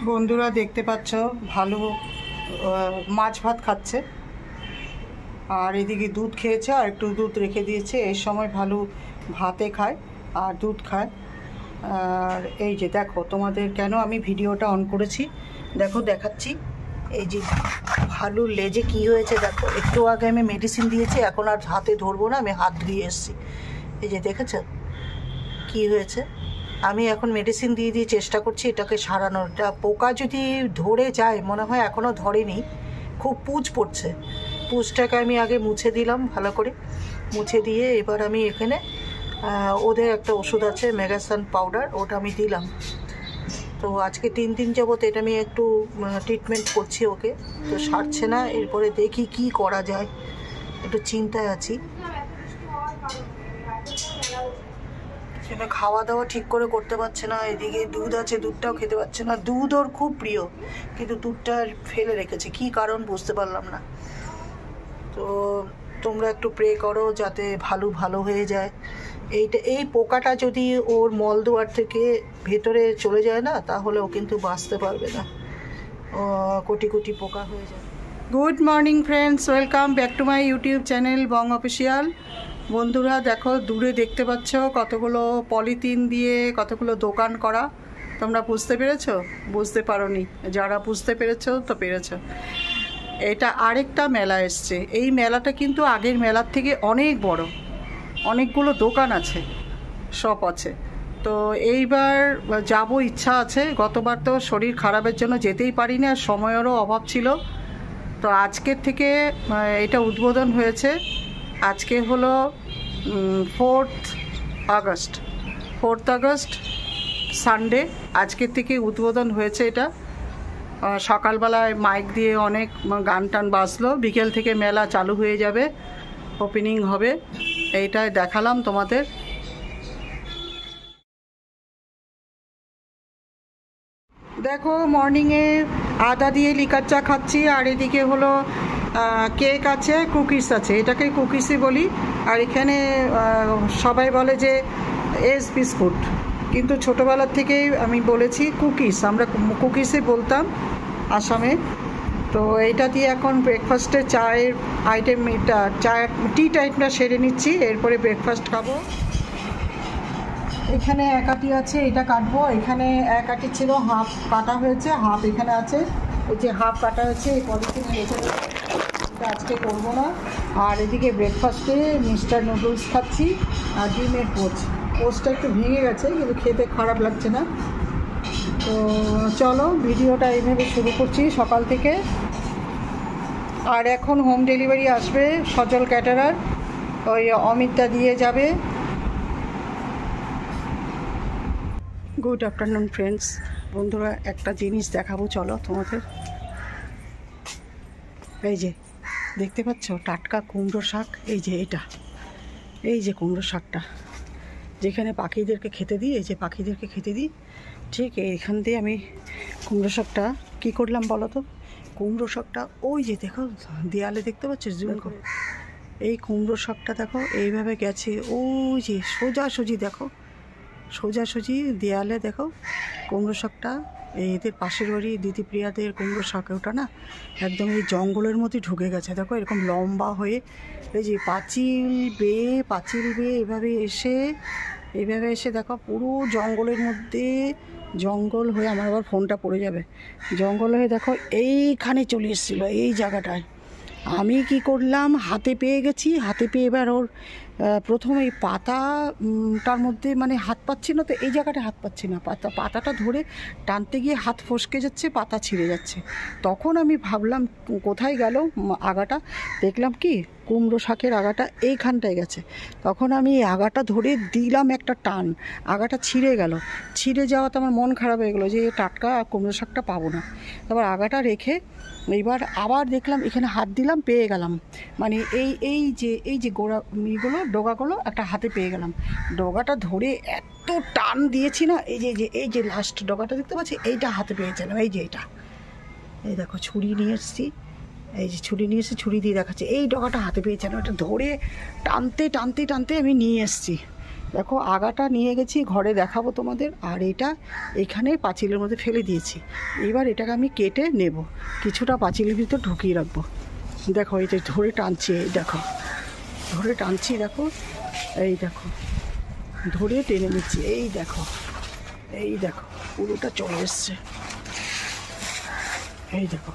বন্ধুরা দেখতে পাচ্ছ ভালো মাছ ভাত খাচ্ছে, আর এদিকে দুধ খেয়েছে আর একটু দুধ রেখে দিয়েছে। এই সময় ভালো ভাতে খায় আর দুধ খায়। আর এই যে দেখো, তোমাদের কেন আমি ভিডিওটা অন করেছি দেখো, দেখাচ্ছি। এই যে ভালুর লেজে কি হয়েছে দেখো, একটু আগে আমি মেডিসিন দিয়েছি, এখন আর হাতে ধরবো না, আমি হাত ধুয়ে এসেছি। এই যে দেখেছ কি হয়েছে। আমি এখন মেডিসিন দিয়ে চেষ্টা করছি এটাকে সারানোর। এটা পোকা যদি ধরে যায়, মনে হয় এখনও ধরেনি, খুব পুঁজ পড়ছে। পুঁজটাকে আমি আগে মুছে দিলাম ভালো করে, মুছে দিয়ে এবার আমি এখানে ওদের একটা ওষুধ আছে মেগাসান পাউডার, ওটা আমি দিলাম। তো আজকে 3 দিন যাবত এটা আমি একটু ট্রিটমেন্ট করছি ওকে, তো সারছে না। এরপরে দেখি কি করা যায়, একটু চিন্তায় আছি। খাওয়া দাওয়া ঠিক করে করতে পারছে না, এদিকে দুধ আছে, দুধটাও খেতে পারছে না। দুধ ওর খুব প্রিয়, কিন্তু দুধটা ফেলে রেখেছে, কি কারণ বুঝতে পারলাম না। তো তোমরা একটু প্রে করো যাতে ভালো হয়ে যায়। এই পোকাটা যদি ওর মলদুয়ার থেকে ভেতরে চলে যায় না, তাহলে ও কিন্তু বাঁচতে পারবে না, কোটি কোটি পোকা হয়ে যায়। Good morning friends, welcome back to my YouTube channel Bong official. বন্ধুরা দেখো, দূরে দেখতে পাচ্ছ কতগুলো পলিথিন দিয়ে কতগুলো দোকান করা। তোমরা বুঝতে পেরেছো? বুঝতে পারোনি, যারা বুঝতে পেরেছো তো পেরেছো। এটা আরেকটা মেলা এসছে। এই মেলাটা কিন্তু আগের মেলার থেকে অনেক বড়, অনেকগুলো দোকান আছে, শপ আছে। তো এইবার যাব, ইচ্ছা আছে। গতবার তো শরীর খারাপের জন্য যেতেই পারিনি, আর সময়েরও অভাব ছিল। তো আজকের থেকে এটা উদ্বোধন হয়েছে। আজকে হলো 4th আগস্ট সানডে। আজকের থেকে উদ্বোধন হয়েছে এটা। সকালবেলায় মাইক দিয়ে অনেক গান টান বাজলো, বিকেল থেকে মেলা চালু হয়ে যাবে, ওপেনিং হবে। এইটাই দেখালাম তোমাদের। দেখো, মর্নিংয়ে আদা দিয়ে লিকার চা খাচ্ছি, আর এদিকে হলো কেক আছে, কুকিজ আছে। এটাকে কুকিজই বলি, আর এখানে সবাই বলে যে এস বিস্কুট, কিন্তু ছোটোবেলার থেকেই আমি বলেছি কুকিজ, আমরা কুকিজই বলতাম আসামে। তো এইটা দিয়ে এখন ব্রেকফাস্টে চায়ের আইটেম, এটা টি টাইমটা সেরে নিচ্ছি, এরপরে ব্রেকফাস্ট খাবো। এখানে এক আটি আছে, এটা কাটবো। এখানে এক আটি ছিল, হাফ কাটা হয়েছে, হাফ এখানে আছে। এই যে হাফ কাটা হয়েছে, এই পলিথিনে রেখে দেবো, এটা আজকে করবো না। আর এদিকে ব্রেকফাস্টে মিস্টার নুডলস খাচ্ছি আর ডিমের পোস্টটা একটু ভেঙে গেছে, কিন্তু খেতে খারাপ লাগছে না। তো চলো, ভিডিওটা এইভাবে শুরু করছি সকাল থেকে। আর এখন হোম ডেলিভারি আসবে, সজল ক্যাটারার, ওই অমিতটা দিয়ে যাবে। Good afternoon friends. বন্ধুরা, একটা জিনিস দেখাবো চলো তোমাদের। এই যে দেখতে পাচ্ছ টাটকা কুমড়ো শাক, এই যে এটা, এই যে কুমড়ো শাকটা যেখানে পাখিদেরকে খেতে দিই, এই যে পাখিদেরকে খেতে দিই, ঠিক এইখান দিয়ে আমি কুমড়ো শাকটা কী করলাম বলো তো। কুমড়ো শাকটা ওই যে দেখো দেয়ালে দেখতে পাচ্ছ, জুম করে, এই কুমড়ো শাকটা দেখো এইভাবে গেছে, ওই যে সোজাসুজি দেখো, সোজাসুজি দেয়ালে দেখো কুমড়ো শাকটা। এদের পাশের বাড়ি দিদিপ্রিয়াদের কুমড়ো শাক, ওটা না একদম এই জঙ্গলের মধ্যে ঢুকে গেছে। দেখো এরকম লম্বা হয়ে, এই যে পাঁচিল বেয়ে এইভাবে এসে দেখো পুরো জঙ্গলের মধ্যে, জঙ্গল হয়ে, আমার আবার ফোনটা পড়ে যাবে, জঙ্গল হয়ে দেখো এইখানে চলে এসেছিলো, এই জায়গাটায়। আমি কি করলাম, হাতে পেয়ে গেছি, হাতে পেয়ে এবার ওর প্রথম এই পাতাটার মধ্যে মানে হাত পাচ্ছি না, তো এই জায়গাটা হাত পাচ্ছি না, পাতাটা ধরে টানতে গিয়ে হাত ফসকে যাচ্ছে, পাতা ছিঁড়ে যাচ্ছে। তখন আমি ভাবলাম কোথায় গেল আগাটা, দেখলাম কি কুমড়ো শাকের আগাটা এইখানটায় গেছে। তখন আমি এই আগাটা ধরে দিলাম একটা টান, আগাটা ছিঁড়ে গেল। ছিঁড়ে যাওয়াতে আমার মন খারাপ হয়ে গেলো যে টাটকা কুমড়ো শাকটা পাবো না। তারপর আগাটা রেখে এইবার আবার দেখলাম, এখানে হাত দিলাম, পেয়ে গেলাম। মানে এই যে গোড়াগুলো, ডগাগুলো একটা হাতে পেয়ে গেলাম। ডগাটা ধরে এত টান দিয়েছি না, এই যে লাস্ট ডগাটা দেখতে পাচ্ছি, এইটা হাতে পেয়েছিলাম। এই যে এটা, এই দেখো ছুরি নিয়ে এসেছি, এই যে ছুরি নিয়ে এসে ছুরি দিয়ে দেখাচ্ছে, এই ডগাটা হাতে পেয়েছিলাম। এটা ধরে টানতে আমি নিয়ে এসেছি, দেখো আগাটা নিয়ে গেছি ঘরে, দেখাবো তোমাদের। আর এটা এখানে পাঁচিলের মধ্যে ফেলে দিয়েছি। এবার এটাকে আমি কেটে নেব, কিছুটা পাঁচিলের ভিতর ঢুকিয়ে রাখবো। দেখো এই যে ধরে টানছি, এই দেখো ধরে টানছি, দেখো এই দেখো ধরে টেনে নিচ্ছি, এই দেখো এই দেখো পুরোটা চলে এসছে। এই দেখো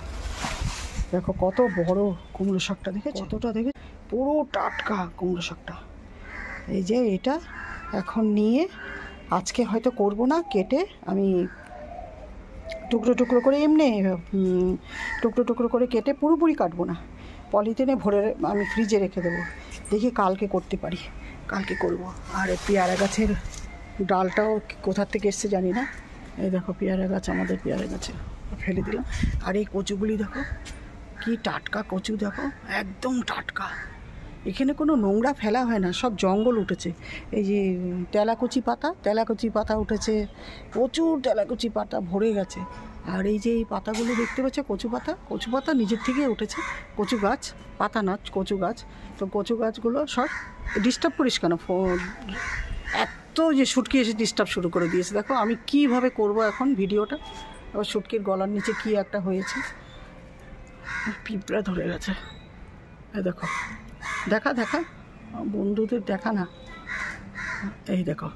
দেখো কত বড় কুমড়ো শাকটা, দেখেছো কতটা, দেখে পুরো টাটকা কুমড়ো শাকটা। এই যে এটা এখন নিয়ে আজকে হয়তো করব না, কেটে আমি টুকরো টুকরো করে, এমনি টুকরো টুকরো করে কেটে পুরোপুরি কাটবো না, পলিথিনে ভরে আমি ফ্রিজে রেখে দেবো। দেখি কালকে করতে পারি, কালকে করব। আর পেয়ারা গাছের ডালটাও কোথার থেকে এসছে জানি না। এই দেখো পেয়ারা গাছ, আমাদের পেয়ারা গাছে ফেলে দিলাম। আর এই কচুগুলি দেখো কি টাটকা কচু, দেখো একদম টাটকা। এখানে কোনো নোংরা ফেলা হয় না, সব জঙ্গল উঠেছে। এই যে তেলাকুচি পাতা, তেলাকুচি পাতা উঠেছে, প্রচুর তেলাকুচি পাতা ভরে গেছে। আর এই যে এই পাতাগুলো দেখতে পাচ্ছ, কচু পাতা, কচু পাতা নিজের থেকে উঠেছে। কচু গাছ, পাতা না কচু গাছ। তো কচু গাছগুলো সব ডিস্টার্ব করিস কেন, এত যে শুটকি এসে ডিস্টার্ব শুরু করে দিয়েছে। দেখো আমি কিভাবে করব এখন ভিডিওটা। আবার শুটকির গলার নিচে কি একটা হয়েছে, পিঁপড়া ধরে গেছে। দেখো দেখা দেখা বন্ধুদের দেখা না, এই দেখো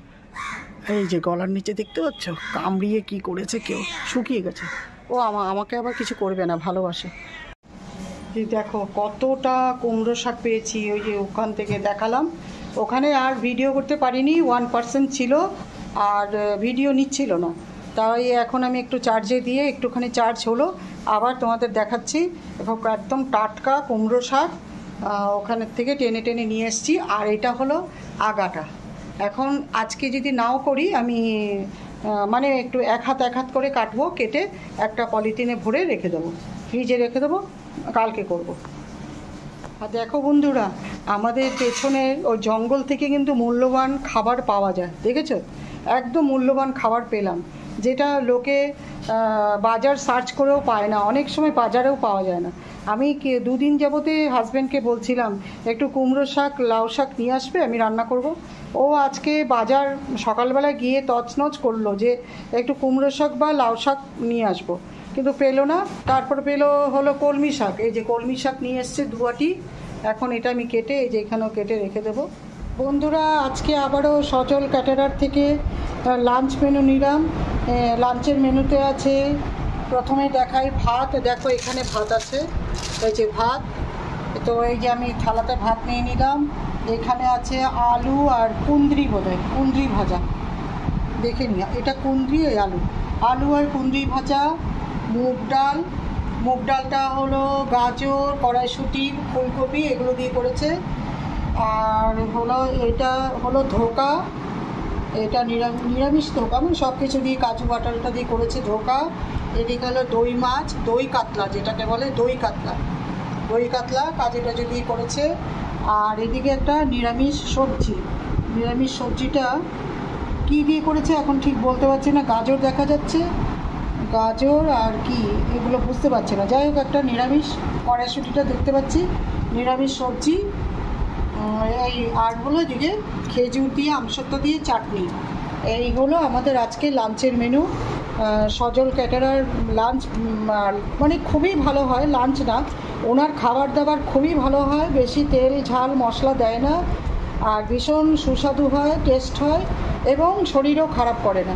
এই যে গলার নিচে দেখতে পাচ্ছ, কামড়িয়ে কি করেছে কেউ, শুকিয়ে গেছে। ও আমাকে আবার কিছু করবে না, ভালোবাসে। এই দেখো কতটা কুমড়ো শাক পেয়েছি, ওই যে ওখান থেকে দেখালাম। ওখানে আর ভিডিও করতে পারিনি, 1% ছিল আর ভিডিও নিচ্ছিল না। তাই এখন আমি একটু চার্জে দিয়ে একটুখানি চার্জ হলো, আবার তোমাদের দেখাচ্ছি। একদম টাটকা কুমড়ো শাক ওখানের থেকে টেনে টেনে নিয়ে এসেছি। আর এটা হলো আগাটা। এখন আজকে যদি নাও করি আমি মানে একটু এক হাত করে কাটবো, কেটে একটা পলিথিনে ভরে রেখে দেবো, ফ্রিজে রেখে দেবো, কালকে করব। আর দেখো বন্ধুরা, আমাদের পেছনের ওই জঙ্গল থেকে কিন্তু মূল্যবান খাবার পাওয়া যায়, দেখেছো? একদম মূল্যবান খাবার পেলাম, যেটা লোকে বাজার সার্চ করেও পায় না, অনেক সময় বাজারেও পাওয়া যায় না। আমি দুদিন যাবতে হাজব্যান্ডকে বলছিলাম একটু কুমড়ো শাক লাউ শাক নিয়ে আসবে, আমি রান্না করব। ও আজকে বাজার সকালবেলা গিয়ে তছনছ করলো যে একটু কুমড়ো শাক বা লাউ শাক নিয়ে আসবো, কিন্তু পেলো না। তারপর হলো কলমি শাক। এই যে কলমি শাক নিয়ে এসছে 2 আঁটি। এখন এটা আমি কেটে এই যে এখানেও কেটে রেখে দেবো। বন্ধুরা আজকে আবারও সচল ক্যাটারার থেকে লাঞ্চ মেনু নিলাম। লাঞ্চের মেনুতে আছে, প্রথমে দেখাই ভাত। দেখো এখানে ভাত আছে, এই যে ভাত। তো এই যে আমি থালাতে ভাত নিয়ে নিলাম। এখানে আছে আলু আর কুঁদরি, বোধহয় কুঁদরি ভাজা, দেখে নি এটা কুঁদরি, ওই আলু আর কুঁদরি ভাজা। মুগ ডালটা হলো গাজর, কড়াইশুঁটি, ফুলকপি এগুলো দিয়ে করেছে। আর হলো এটা হলো ধোকা, এটা নিরামিষ ধোকা, মানে সব কিছু দিয়ে কাজু বাটারটা দিয়ে করেছে ধোকা। এদিকে হলো দই মাছ, দই কাতলা যেটাকে বলে, দই কাতলা কাজুটা দিয়ে করেছে। আর এদিকে একটা নিরামিষ সবজিটা কি দিয়ে করেছে এখন ঠিক বলতে পারছি না। গাজর দেখা যাচ্ছে, গাজর আর কি এগুলো বুঝতে পারছি না। যাই হোক একটা নিরামিষ, কড়াইশুঁটিটা দেখতে পাচ্ছি, নিরামিষ সবজি। এই আর হলো এদিকে খেজুর দিয়ে আমসত্ত্ব দিয়ে চাটনি। এই হলো আমাদের আজকে লাঞ্চের মেনু। সজল ক্যাটারার লাঞ্চ মানে খুবই ভালো হয়, লাঞ্চ না, ওনার খাবার দাবার খুবই ভালো হয়, বেশি তেল ঝাল মশলা দেয় না, আর ভীষণ সুস্বাদু হয়, টেস্ট হয় এবং শরীরও খারাপ করে না।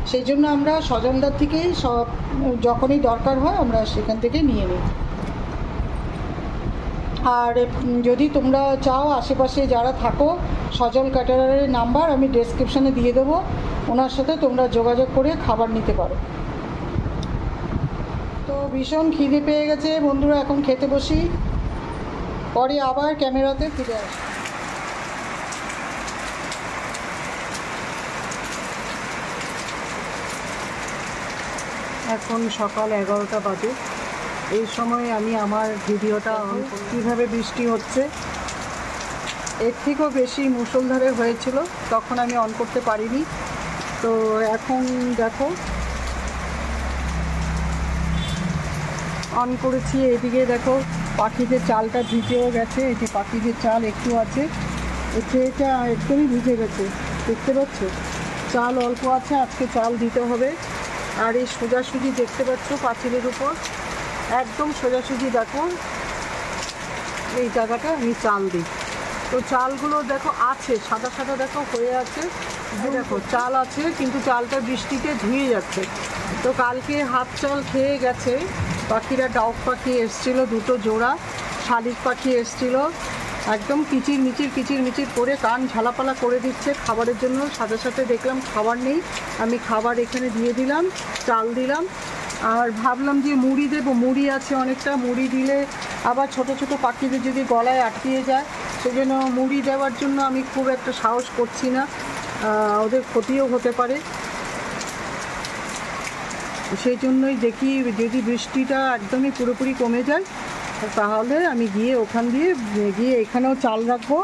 সেই জন্য আমরা সজলদার থেকেই সব যখনই দরকার হয় আমরা সেখান থেকে নিয়ে নিই। আর যদি তোমরা চাও, আশেপাশে যারা থাকো, সজল ক্যাটারারের নাম্বার আমি ডেসক্রিপশানে দিয়ে দেবো, ওনার সাথে তোমরা যোগাযোগ করে খাবার নিতে পারো। তো ভীষণ খিদে পেয়ে গেছে বন্ধুরা, এখন খেতে বসি, পরে আবার ক্যামেরাতে ফিরে আসি। এখন সকাল 11টা বাজে। এই সময় আমি আমার ভিডিওটা অন করি। কীভাবে বৃষ্টি হচ্ছে, এর থেকেও বেশি মুষলধারে হয়েছিল, তখন আমি অন করতে পারিনি। তো এখন দেখো অন করেছি। এদিকে দেখো পাখিদের চালটা ভিজেও গেছে, এই যে পাখিদের চাল একটু আছে, এটা একদমই ভিজে গেছে। দেখতে পাচ্ছ চাল অল্প আছে, আজকে চাল দিতে হবে। আর এই সোজাসুজি দেখতে পাচ্ছ পাঁচিলের উপর একদম সোজাসুজি দেখো এই জায়গাটা আমি চাল দিই। তো চালগুলো দেখো আছে সাদা সাদা দেখো হয়ে আছে, দেখো চাল আছে কিন্তু চালটা বৃষ্টিতে ধুয়ে যাচ্ছে। তো কালকে হাফ চাল খেয়ে গেছে পাখিরা, ডাউক পাখি এসছিল দুটো জোড়া, শালিক পাখি এসছিল, একদম কিচির মিচির করে কান ঝালাপালা করে দিচ্ছে খাবারের জন্য। সাথে সাথে দেখলাম খাবার নেই, আমি খাবার এখানে দিয়ে দিলাম, চাল দিলাম। আর ভাবলাম যে মুড়ি দেবো, মুড়ি আছে অনেকটা, মুড়ি দিলে আবার ছোট ছোট পাখিদের যদি গলায় আটকিয়ে যায়, সেজন্য মুড়ি দেওয়ার জন্য আমি খুব একটা সাহস করছি না, ওদের ক্ষতিও হতে পারে। সেই জন্যই দেখি যদি বৃষ্টিটা একদমই পুরোপুরি কমে যায় তাহলে আমি গিয়ে ওখান দিয়ে গিয়ে এখানেও চাল রাখবো,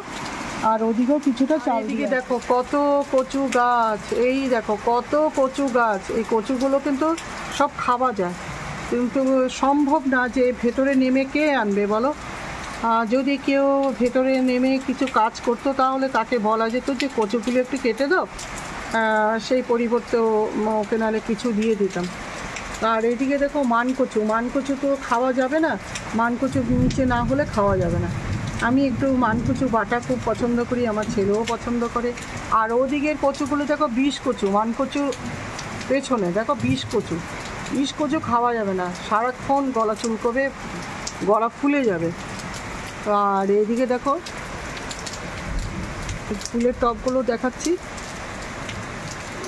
আর ওদিকেও কিছুটা চাল। দিকে দেখো কত কচু গাছ, এই দেখো কত কচু গাছ। এই কচুগুলো কিন্তু সব খাওয়া যায়, কিন্তু সম্ভব না যে ভেতরে নেমে কে আনবে বলো। যদি কেউ ভেতরে নেমে কিছু কাজ করতো তাহলে তাকে বলা যেত যে কচুগুলো একটু কেটে দাও, সেই পরিবর্তে ওকে নাহলে কিছু দিয়ে দিতাম। আর এদিকে দেখো মানকচু তো খাওয়া যাবে না, মানকচু নিচে না হলে খাওয়া যাবে না। আমি একটু মানকচু বাটা খুব পছন্দ করি, আমার ছেলেও পছন্দ করে। আর ওদিকের কচুগুলো দেখো বিষ কচু, মানকচু পেছনে দেখো বিষ কচু খাওয়া যাবে না, সারাক্ষণ গলা চুলকবে, গলা ফুলে যাবে। আর এদিকে দেখো ফুলের টবগুলো দেখাচ্ছি,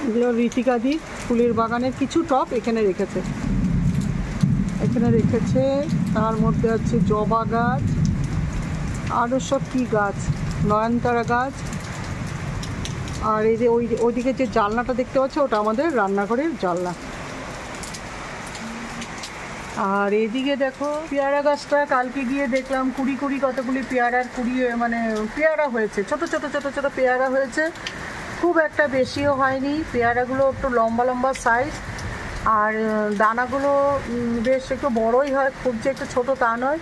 এগুলো ঋতিকাদি ফুলের বাগানের কিছু টব এখানে রেখেছে। তার মধ্যে আছে জবা গাছ, আরও সব কী গাছ, নয়নতারা গাছ। আর এই যে ওইদিকে যে জানলাটা দেখতে পাচ্ছ ওটা আমাদের রান্নাঘরের জানলা। আর এদিকে দেখো পেয়ারা গাছটা কালকে গিয়ে দেখলাম কুড়ি কতগুলি পেয়ারার পেয়ারা হয়েছে, ছোট পেয়ারা হয়েছে, খুব একটা বেশিও হয়নি। পেয়ারাগুলো একটু লম্বা সাইজ, আর দানাগুলো বেশ একটু বড়ই হয়, খুব যে একটু ছোটো তা নয়,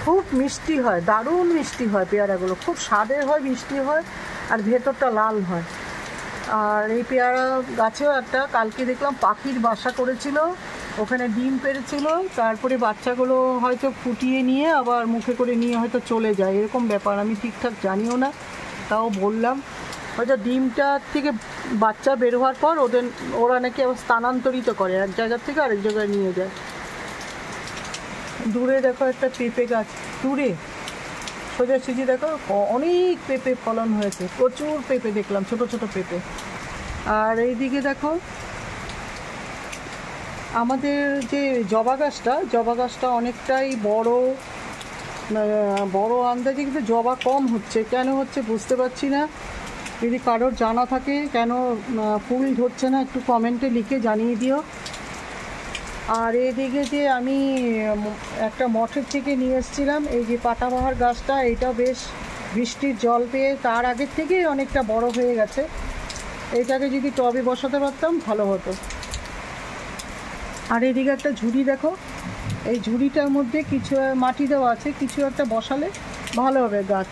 খুব মিষ্টি হয়, দারুণ মিষ্টি হয় পেয়ারাগুলো, খুব স্বাদের হয়, মিষ্টি হয়, আর ভেতরটা লাল হয়। আর এই পেয়ারা গাছেও একটা কালকে দেখলাম পাখির বাসা করেছিল, ওখানে ডিম পেড়েছিল, তারপরে বাচ্চাগুলো হয়তো ফুটিয়ে নিয়ে আবার মুখে করে নিয়ে হয়তো চলে যায়, এরকম ব্যাপার। আমি ঠিকঠাক জানিও না, তাও বললাম হয়তো ডিমটার থেকে বাচ্চা বের হওয়ার পর ওরা নাকি আবার স্থানান্তরিত করে, এক জায়গার থেকে আরেক জায়গায় নিয়ে যায়। দূরে দেখো একটা পেঁপে গাছ, দূরে সোজাসুজি দেখো অনেক পেঁপে ফলন হয়েছে, প্রচুর পেঁপে দেখলাম, ছোট পেঁপে। আর এইদিকে দেখো আমাদের যে জবা গাছটা অনেকটাই বড় আন্দাজে, কিন্তু জবা কম হচ্ছে, কেন হচ্ছে বুঝতে পারছি না। যদি কারোর জানা থাকে কেন ফুল ধরছে না একটু কমেন্টে লিখে জানিয়ে দিও। আর এদিকে যে আমি একটা মঠের থেকে নিয়ে এসেছিলাম এই যে পাতাবাহার গাছটা, এটা বেশ বৃষ্টির জল পেয়ে তার আগের থেকেই অনেকটা বড় হয়ে গেছে, এটাকে যদি টবে বসাতে পারতাম ভালো হতো। আর এদিকে একটা ঝুড়ি দেখো, এই ঝুড়িটার মধ্যে কিছু মাটি দেওয়া আছে, কিছু একটা বসালে ভালো হবে গাছ।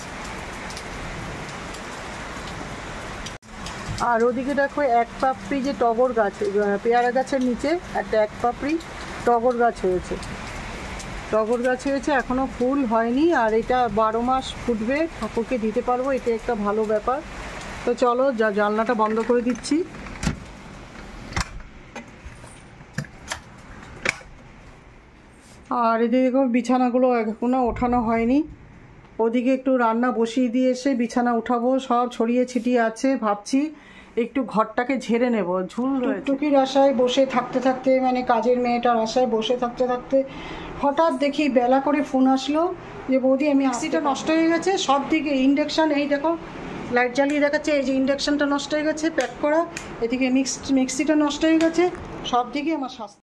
আর ওদিকে দেখো এক পাপড়ি যে টগর গাছ, পেয়ারা গাছের নিচে একটা এক পাপড়ি টগর গাছ হয়েছে, এখনও ফুল হয়নি। আর এটা 12 মাস ফুটবে, ঠাকুরকে দিতে পারবো, এটা একটা ভালো ব্যাপার। তো চলো জানলাটা বন্ধ করে দিচ্ছি। আর এদিকে দেখো বিছানাগুলো এখনও ওঠানো হয়নি, ওদিকে একটু রান্না বসিয়ে দিয়ে এসে বিছানা উঠাবো, সব ছড়িয়ে ছিটিয়ে আছে, ভাবছি একটু ঘরটাকে ঝেড়ে নেব। টুকির আশায় বসে থাকতে কাজের মেয়েটার আশায় বসে থাকতে হঠাৎ দেখি বেলা করে ফোন আসলো যে বৌদি আমি মিক্সিটা নষ্ট হয়ে গেছে, সব দিকে ইন্ডাকশান, এই দেখো লাইট জ্বালিয়ে দেখাচ্ছে, এই যে ইন্ডাকশানটা নষ্ট হয়ে গেছে প্যাক করা, এদিকে মিক্সিটা নষ্ট হয়ে গেছে, সব দিকে আমার স্বাস্থ্য